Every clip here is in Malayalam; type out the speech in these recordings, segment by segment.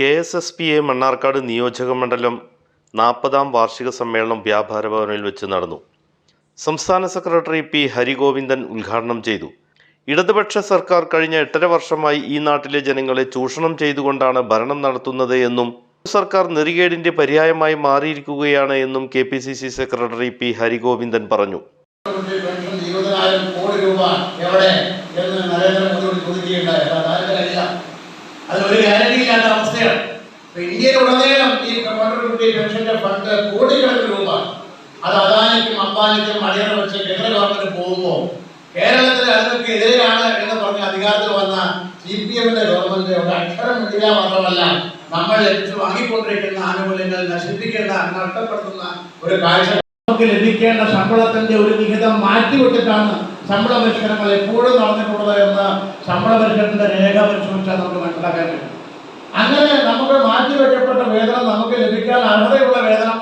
KSSPA മണ്ണാർക്കാട് നിയോജകമണ്ഡലം 40ാം വാർഷിക സമ്മേളനം വ്യാപാര ഭവനിൽ വെച്ച് നടന്നു. സംസ്ഥാന സെക്രട്ടറി പി ഹരിഗോവിന്ദൻ ഉദ്ഘാടനം ചെയ്തു. ഇടതുപക്ഷ സർക്കാർ കഴിഞ്ഞ 8.5 വർഷമായി ഈ നാട്ടിലെ ജനങ്ങളെ ചൂഷണം ചെയ്തുകൊണ്ടാണ് ഭരണം നടത്തുന്നത് എന്നും സർക്കാർ നെറികേടിന്റെ പര്യായമായി മാറിയിരിക്കുകയാണ് എന്നും KPCC സെക്രട്ടറി പി ഹരിഗോവിന്ദൻ പറഞ്ഞു. അതൊരു ഗ്യാരണ്ടി ഇല്ലാത്ത അവസ്ഥയാണ്. ഇന്ത്യയിലുടനീളം ഈ കോൺട്രിബ്യൂട്ടറി പെൻഷന്റെ ഫണ്ട് കോടിക്കണക്കിന് രൂപ അത് അദാനിക്കും അംബാനിക്കും അടിയറ വെച്ച് കേന്ദ്ര ഗവൺമെന്റ് പോകുമ്പോൾ കേരളത്തിൽ അതിനൊക്കെ എതിരെയാണ് എന്ന് പറഞ്ഞ് അധികാരത്തിൽ വന്ന CPM-ന്റെ ഗവൺമെന്റ് ഒരു അക്ഷരം ഇല്ല. മാത്രമല്ല നമ്മൾ ലഭിച്ചു വാങ്ങിക്കൊണ്ടിരിക്കുന്ന ആനുകൂല്യങ്ങൾ നശിപ്പിക്കുന്ന നഷ്ടപ്പെടുത്തുന്ന ഒരു കാഴ്ച. നമുക്ക് ലഭിക്കേണ്ട ശമ്പളത്തിന്റെ ഒരു വിഹിതം മാറ്റിവിട്ടിട്ടാണ് ശമ്പള പരിഷ്കരണങ്ങൾ എപ്പോഴും നടന്നിട്ടുള്ളത് എന്ന് ശമ്പള പരിഷ്കരണത്തിന്റെ രേഖ പരിശോധിച്ചാൽ നമുക്ക് മനസ്സിലാക്കാൻ കഴിയും. അങ്ങനെ നമുക്ക് മാറ്റിവെക്കപ്പെട്ട വേതനം, നമുക്ക് ലഭിക്കാൻ അർഹതയുള്ള വേതനം,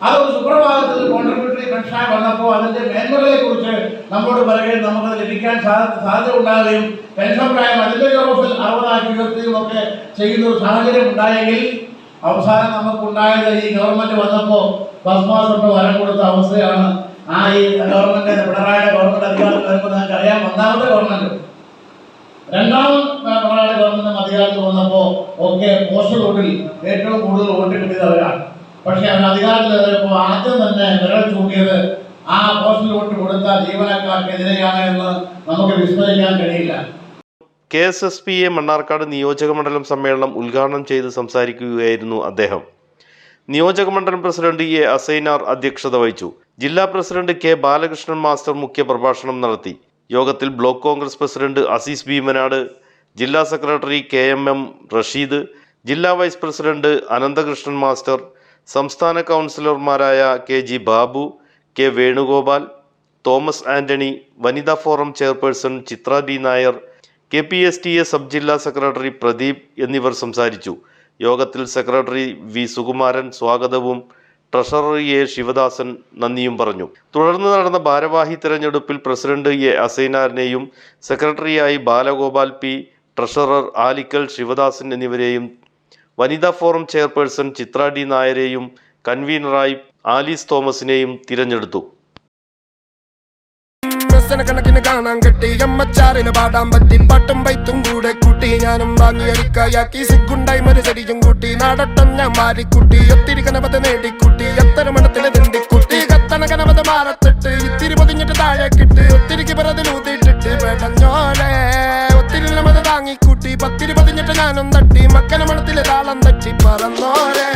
അതൊരു സുപ്രഭാതത്തിൽ കോൺട്രിബ്യൂട്ടറി പെൻഷനായി വന്നപ്പോൾ അതിന്റെ മേന്മകളെ കുറിച്ച് നമ്മോട് പറയുകയും നമുക്കത് ലഭിക്കാൻ സാധ്യത ഉണ്ടാകുകയും പെൻഷൻ പ്രായം അതിന്റെ യൂറോപ്പിൽ 60 ആക്കി ഉയർത്തുകയും ഒക്കെ ചെയ്യുന്ന ഒരു സാഹചര്യം ഉണ്ടായെങ്കിൽ അവസാനം നമുക്കുണ്ടായത് ഈ ഗവൺമെന്റ് വന്നപ്പോൾ ഭസ്മാസുണ്ട് വരം കൊടുത്ത അവസ്ഥയാണ്. ഈ ഗവൺമെന്റ് പിണറായിയുടെ ഗവൺമെന്റ് അധികാരത്തിൽ വരുമ്പോൾ നിങ്ങൾക്ക് അറിയാം, ഒന്നാമത്തെ ഗവൺമെന്റ് പിണറായിയുടെ ഗവൺമെന്റ് അധികാരത്തിൽ വന്നപ്പോൾ ഒക്കെ പോസ്റ്റൽ വോട്ടിൽ ഏറ്റവും കൂടുതൽ വോട്ട് കിട്ടിയത് അവരാണ്. പക്ഷെ അവർ അധികാരത്തിൽ വരുമ്പോൾ ആദ്യം തന്നെ വിരൽ ചൂണ്ടിയത് ആ പോസ്റ്റൽ വോട്ട് കൊടുത്ത ജീവനക്കാർക്കെതിരെയാണ് എന്ന് നമുക്ക് വിസ്മരിക്കാൻ കഴിയില്ല. KSSPA മണ്ണാർക്കാട് നിയോജകമണ്ഡലം സമ്മേളനം ഉദ്ഘാടനം ചെയ്ത് സംസാരിക്കുകയായിരുന്നു അദ്ദേഹം. നിയോജകമണ്ഡലം പ്രസിഡന്റ് A. അസൈനാർ അധ്യക്ഷത വഹിച്ചു. ജില്ലാ പ്രസിഡന്റ് K. ബാലകൃഷ്ണൻ മാസ്റ്റർ മുഖ്യ പ്രഭാഷണം നടത്തി. യോഗത്തിൽ ബ്ലോക്ക് കോൺഗ്രസ് പ്രസിഡന്റ് അസീസ് ഭീമനാട്, ജില്ലാ സെക്രട്ടറി KMM റഷീദ്, ജില്ലാ വൈസ് പ്രസിഡന്റ് അനന്തകൃഷ്ണൻ മാസ്റ്റർ, സംസ്ഥാന കൗൺസിലർമാരായ KG Babu, K. Venugopal, Thomas Antony, വനിതാ ഫോറം ചെയർപേഴ്സൺ ചിത്ര D. നായർ, KPSTA സബ് ജില്ലാ സെക്രട്ടറി പ്രദീപ് എന്നിവർ സംസാരിച്ചു. യോഗത്തിൽ സെക്രട്ടറി V. സുകുമാരൻ സ്വാഗതവും ട്രഷറർ A. ശിവദാസൻ നന്ദിയും പറഞ്ഞു. തുടർന്ന് നടന്ന ഭാരവാഹി തിരഞ്ഞെടുപ്പിൽ പ്രസിഡന്റ് A. അസൈനാറിനെയും സെക്രട്ടറിയായി ബാലഗോപാൽ P, ട്രഷറർ ആലിക്കൽ ശിവദാസൻ എന്നിവരെയും വനിതാ ഫോറം ചെയർപേഴ്സൺ ചിത്ര D. നായരെയും കൺവീനറായി ആലീസ് തോമസിനെയും തിരഞ്ഞെടുത്തു. കണക്കിന് കാണാൻ കിട്ടി അമ്മച്ചാറിന് പാടാൻ പറ്റി പാട്ടും വൈത്തും കൂടെ കൂട്ടി ഞാനും വാങ്ങിയടിക്കായാക്കി സിഗുണ്ടായി മരുചടിയും കൂട്ടി നാടട്ടം ഞാൻ മാറിക്കുട്ടി ഒത്തിരി കനപത നേടിക്കുട്ടി എത്ര മണത്തിന് തിണ്ടിക്കുട്ടി കത്തണ കനപത മാറത്തിട്ട് ഇത്തിരി പൊതിഞ്ഞിട്ട് താഴെ കിട്ട് ഒത്തിരിക്ക് പിറതിലൂതിട്ടിട്ട് വേടഞ്ഞോലെ ഒത്തിരി മത താങ്ങിക്കൂട്ടി 10 പൊതിഞ്ഞിട്ട് ഞാനും തട്ടി മക്കന മണത്തിലെ താളം തട്ടി പറന്നോരെ.